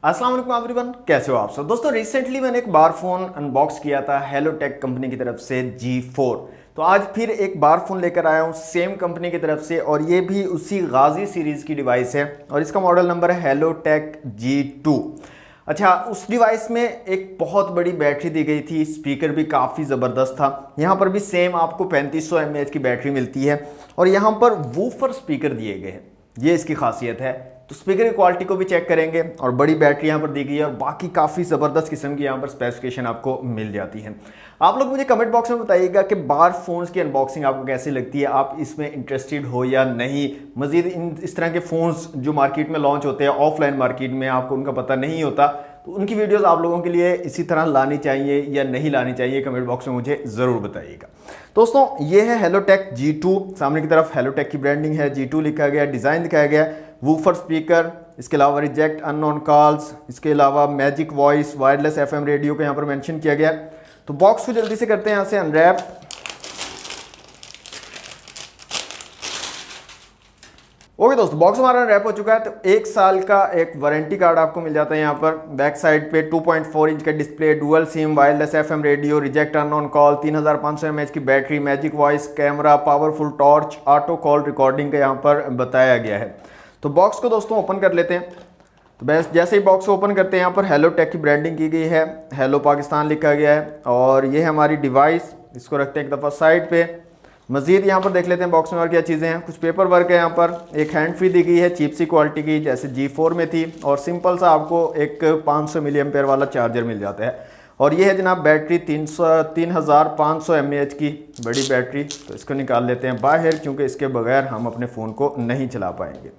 अस्सलाम वालेकुम एवरीवन, कैसे हो आप सब। दोस्तों रिसेंटली मैंने एक बार फोन अनबॉक्स किया था हेलोटेक कंपनी की तरफ से G4। तो आज फिर एक बार फोन लेकर आया हूँ सेम कंपनी की तरफ से, और ये भी उसी गाजी सीरीज की डिवाइस है और इसका मॉडल नंबर है हेलोटेक G2। अच्छा, उस डिवाइस में एक बहुत बड़ी बैटरी दी गई थी, स्पीकर भी काफ़ी ज़बरदस्त था। यहाँ पर भी सेम आपको 3500 mAh की बैटरी मिलती है और यहाँ पर वूफर स्पीकर दिए गए हैं, ये इसकी खासियत है। तो स्पीकर की क्वालिटी को भी चेक करेंगे और बड़ी बैटरी यहाँ पर दी गई है और बाकी काफ़ी ज़बरदस्त किस्म की यहाँ पर स्पेसिफिकेशन आपको मिल जाती है। आप लोग मुझे कमेंट बॉक्स में बताइएगा कि बार फोन्स की अनबॉक्सिंग आपको कैसी लगती है, आप इसमें इंटरेस्टेड हो या नहीं। मजीद इस तरह के फ़ोन्स जो मार्केट में लॉन्च होते हैं ऑफलाइन मार्केट में, आपको उनका पता नहीं होता, तो उनकी वीडियोस आप लोगों के लिए इसी तरह लानी चाहिए या नहीं लानी चाहिए, कमेंट बॉक्स में मुझे ज़रूर बताइएगा। दोस्तों ये है हेलोटेक G2, सामने की तरफ हेलोटेक की ब्रांडिंग है, G2 लिखा गया, डिज़ाइन दिखाया गया, वूफर स्पीकर, इसके अलावा रिजेक्ट अननोन कॉल्स, इसके अलावा magic voice, wireless FM radio को यहाँ पर मेंशन किया गया। तो बॉक्स को जल्दी से करते हैं यहाँ से अनरैप। ओके दोस्तों, बॉक्स हमारा रैप हो चुका है। तो 1 साल का एक वारंटी कार्ड आपको मिल जाता है यहाँ पर। बैक साइड पे 2.4 इंच का display, dual SIM, wireless FM radio, reject unknown call, 3500 mAh की battery, magic voice, camera, powerful torch, auto call recording का यहाँ पर बताया गया है। तो बॉक्स को दोस्तों ओपन कर लेते हैं। तो बस जैसे ही बॉक्स को ओपन करते हैं, यहाँ पर हेलोटेक की ब्रांडिंग की गई है, हेलो पाकिस्तान लिखा गया है और ये है हमारी डिवाइस। इसको रखते हैं एक दफ़ा साइड पे। मज़ीद यहाँ पर देख लेते हैं बॉक्स में और क्या चीज़ें हैं। कुछ पेपर वर्क है यहाँ पर, एक हैंड फ्री दी गई है चीप सी क्वालिटी की जैसे G4 में थी, और सिंपल सा आपको एक 500 मिली एम्पेयर वाला चार्जर मिल जाता है। और ये है जनाब बैटरी 3500 mAh की बड़ी बैटरी। तो इसको निकाल लेते हैं बाहर, क्योंकि इसके बगैर हम अपने फ़ोन को नहीं चला पाएंगे।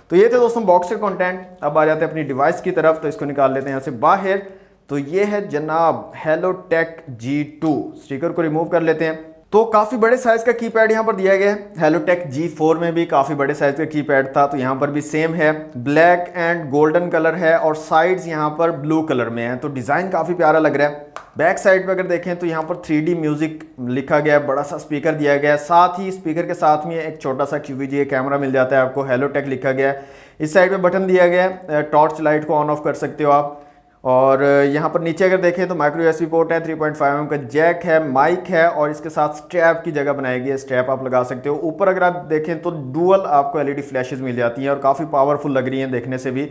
तो ये थे दोस्तों बॉक्स के कंटेंट। अब आ जाते हैं अपनी डिवाइस की तरफ, तो इसको निकाल लेते हैं यहाँ से बाहर। तो ये है जनाब हेलोटेक G2। स्टिकर को रिमूव कर लेते हैं। तो काफ़ी बड़े साइज़ का कीपैड यहाँ पर दिया गया है। हेलोटेक G4 में भी काफ़ी बड़े साइज़ का कीपैड था, तो यहाँ पर भी सेम है। ब्लैक एंड गोल्डन कलर है और साइड्स यहाँ पर ब्लू कलर में है, तो डिज़ाइन काफ़ी प्यारा लग रहा है। बैक साइड पे अगर देखें तो यहाँ पर 3D म्यूज़िक लिखा गया है, बड़ा सा स्पीकर दिया गया है, साथ ही स्पीकर के साथ में एक छोटा सा QVGA कैमरा मिल जाता है आपको, हेलोटेक लिखा गया है। इस साइड पे बटन दिया गया है, टॉर्च लाइट को ऑन ऑफ कर सकते हो आप। और यहाँ पर नीचे अगर देखें तो माइक्रो USB पोर्ट है, 3.5 mm का जैक है, माइक है और इसके साथ स्ट्रैप की जगह बनाई गई है, स्ट्रैप आप लगा सकते हो। ऊपर अगर आप देखें तो डुअल आपको LED फ्लैशेस मिल जाती हैं और काफ़ी पावरफुल लग रही हैं देखने से भी।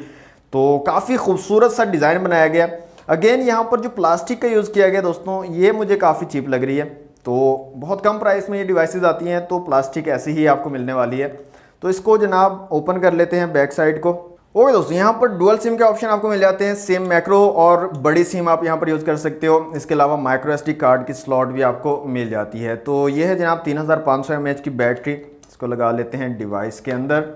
तो काफ़ी खूबसूरत सा डिज़ाइन बनाया गया। अगेन यहाँ पर जो प्लास्टिक का यूज़ किया गया दोस्तों, ये मुझे काफ़ी चीप लग रही है। तो बहुत कम प्राइस में ये डिवाइसेस आती हैं, तो प्लास्टिक ऐसी ही आपको मिलने वाली है। तो इसको जनाब ओपन कर लेते हैं बैक साइड को। ओके दोस्तों, यहाँ पर डुअल सिम के ऑप्शन आपको मिल जाते हैं, सेम मैक्रो और बड़ी सिम आप यहाँ पर यूज़ कर सकते हो। इसके अलावा माइक्रो SD कार्ड की स्लॉट भी आपको मिल जाती है। तो ये है जनाब 3500 mAh की बैटरी। इसको लगा लेते हैं डिवाइस के अंदर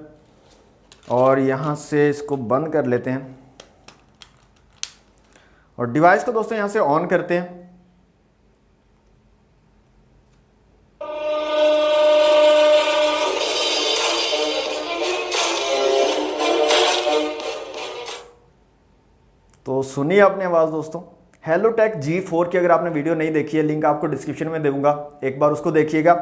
और यहाँ से इसको बंद कर लेते हैं और डिवाइस को दोस्तों यहाँ से ऑन करते हैं। तो सुनिए अपनी आवाज़ दोस्तों। हेलोटेक G4 की अगर आपने वीडियो नहीं देखी है, लिंक आपको डिस्क्रिप्शन में दूंगा, एक बार उसको देखिएगा।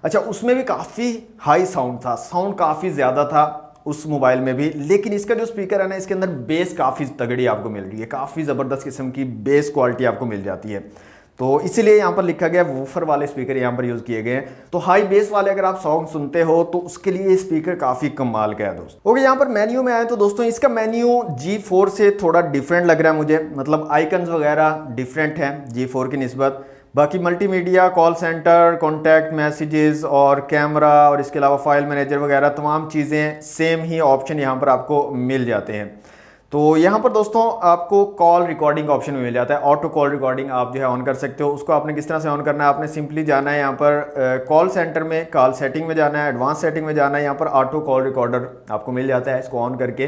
अच्छा, उसमें भी काफ़ी हाई साउंड था, साउंड काफ़ी ज़्यादा था उस मोबाइल में भी, लेकिन इसका जो स्पीकर है ना, इसके अंदर बेस काफ़ी तगड़ी आपको मिल रही है, काफ़ी ज़बरदस्त किस्म की बेस क्वालिटी आपको मिल जाती है। तो इसीलिए यहाँ पर लिखा गया वूफर वाले स्पीकर यहाँ पर यूज़ किए गए हैं। तो हाई बेस वाले अगर आप सॉन्ग सुनते हो तो उसके लिए ये स्पीकर काफ़ी कमाल का है दोस्तों। ओके, यहाँ पर मेन्यू में आए तो दोस्तों इसका मेन्यू G4 से थोड़ा डिफरेंट लग रहा है मुझे, मतलब आइकन्स वगैरह डिफरेंट हैं G4 की निस्बत। बाकी multimedia, call centre, contact, messages और कैमरा और इसके अलावा फाइल मैनेजर वगैरह तमाम चीज़ें सेम ही ऑप्शन यहाँ पर आपको मिल जाते हैं। तो यहाँ पर दोस्तों आपको कॉल रिकॉर्डिंग ऑप्शन भी मिल जाता है, ऑटो कॉल रिकॉर्डिंग आप जो है ऑन कर सकते हो। उसको आपने किस तरह से ऑन करना है, आपने सिंपली जाना है यहाँ पर कॉल सेंटर में, कॉल सेटिंग में जाना है, एडवांस सेटिंग में जाना है, यहाँ पर ऑटो कॉल रिकॉर्डर आपको मिल जाता है। इसको ऑन करके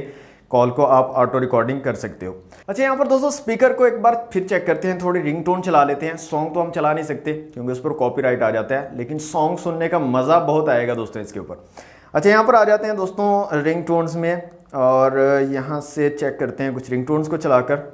कॉल को आप ऑटो रिकॉर्डिंग कर सकते हो। अच्छा, यहाँ पर दोस्तों स्पीकर को एक बार फिर चेक करते हैं, थोड़ी रिंगटोन चला लेते हैं। सॉन्ग तो हम चला नहीं सकते क्योंकि उस पर कॉपीराइट आ जाता है, लेकिन सॉन्ग सुनने का मज़ा बहुत आएगा दोस्तों इसके ऊपर। अच्छा, यहाँ पर आ जाते हैं दोस्तों रिंगटोन्स में और यहाँ से चेक करते हैं कुछ रिंगटोन्स को चलाकर।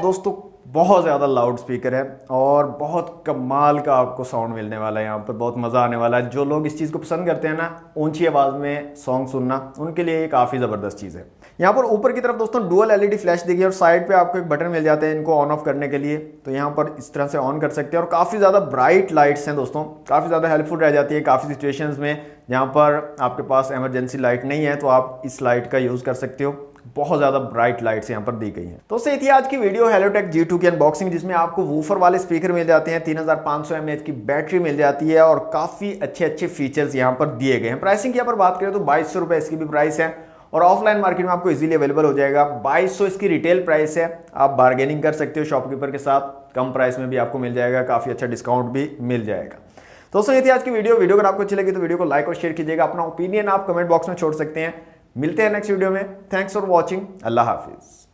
दोस्तों बहुत ज़्यादा लाउड स्पीकर है और बहुत कमाल का आपको साउंड मिलने वाला है, यहाँ पर बहुत मज़ा आने वाला है। जो लोग इस चीज़ को पसंद करते हैं ना, ऊंची आवाज़ में सॉन्ग सुनना, उनके लिए ये काफ़ी ज़बरदस्त चीज़ है। यहाँ पर ऊपर की तरफ दोस्तों डुअल एलईडी फ्लैश देगी और साइड पे आपको एक बटन मिल जाते हैं इनको ऑन ऑफ करने के लिए, तो यहाँ पर इस तरह से ऑन कर सकते हैं। और काफ़ी ज़्यादा ब्राइट लाइट्स हैं दोस्तों, काफ़ी ज़्यादा हेल्पफुल रह जाती है काफ़ी सिचुएशंस में जहाँ पर आपके पास इमरजेंसी लाइट नहीं है, तो आप इस लाइट का यूज़ कर सकते हो। बहुत ज़्यादा ब्राइट लाइट्स यहाँ पर दी गई हैं। तो सही थी आज की वीडियो हेलोटेक G2 की अनबॉक्सिंग, जिसमें आपको वूफर वाले स्पीकर मिल जाते हैं, 3500 mAh की बैटरी मिल जाती है और काफ़ी अच्छे फीचर्स यहाँ पर दिए गए हैं। प्राइसिंग की यहाँ पर बात करें तो 2200 रुपये इसकी भी प्राइस है और ऑफलाइन मार्केट में आपको इजीली अवेलेबल हो जाएगा। 2200 इसकी रिटेल प्राइस है, आप बार्गेनिंग कर सकते हो शॉपकीपर के साथ, कम प्राइस में भी आपको मिल जाएगा, काफ़ी अच्छा डिस्काउंट भी मिल जाएगा। दोस्तों ये थी आज की वीडियो अगर आपको अच्छी लगी तो वीडियो को लाइक और शेयर कीजिएगा। अपना ओपिनियन आप कमेंट बॉक्स में छोड़ सकते हैं। मिलते हैं नेक्स्ट वीडियो में। Thanks for watching. Allah Hafiz.